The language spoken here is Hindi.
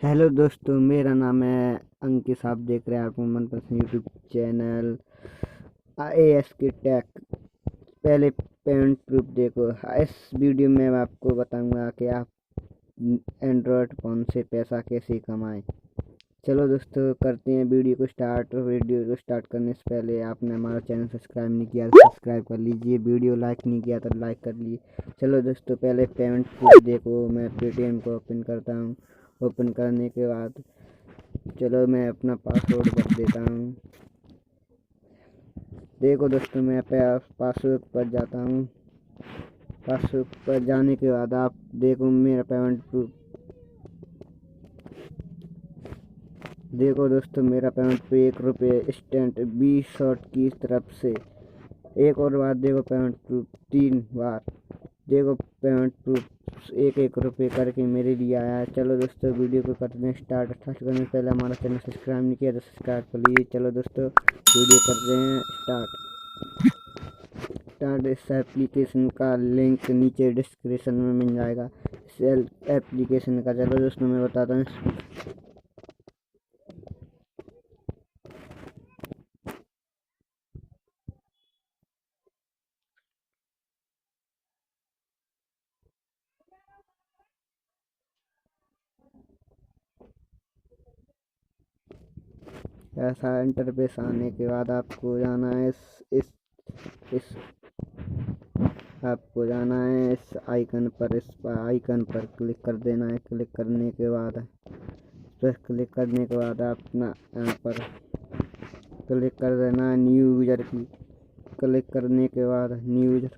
हेलो दोस्तों, मेरा नाम है अंकित। आप देख रहे हैं आपको मनपसंद यूट्यूब चैनल एएस के टेक। पहले पेमेंट प्रूफ देखो। इस वीडियो में मैं आपको बताऊंगा कि आप एंड्रॉयड फ़ोन से पैसा कैसे कमाएं। चलो दोस्तों, करते हैं वीडियो को स्टार्ट। वीडियो को स्टार्ट करने से पहले आपने हमारा चैनल सब्सक्राइब नहीं किया तो सब्सक्राइब कर लीजिए। वीडियो लाइक नहीं किया तो लाइक कर लीजिए। चलो दोस्तों, पहले पेमेंट प्रूफ देखो। मैं पेटीएम को ओपन करता हूँ। ओपन करने के बाद चलो मैं अपना पासवर्ड भर देता हूँ। देखो दोस्तों, मैं पासवर्ड पर जाता हूँ। पासवर्ड पर जाने के बाद आप देखो मेरा पेमेंट प्रूफ। देखो दोस्तों, मेरा पेमेंट पे ₹1 इंस्टेंट 20 शॉट की तरफ से। एक और बार देखो, पेमेंट प्रूफ 3 बार। देखो पेमेंट प्रूफ एक रुपये करके मेरे लिए आया है। चलो दोस्तों, वीडियो को करते हैं स्टार्ट। करने से पहले हमारा चैनल सब्सक्राइब नहीं किया तो सब्सक्राइब कर लीजिए। चलो दोस्तों, वीडियो करते हैं स्टार्ट। इस एप्लीकेशन का लिंक नीचे डिस्क्रिप्शन में मिल जाएगा, इस एप्लीकेशन का। चलो दोस्तों, मैं बताता हूँ। ऐसा इंटरफेस आने के बाद आपको जाना है इस आपको जाना है इस आइकन पर। इस आइकन पर क्लिक कर देना है। क्लिक करने के बाद आप अपना यहाँ पर क्लिक कर देना है न्यू यूज़र की। क्लिक करने के बाद न्यू यूज़र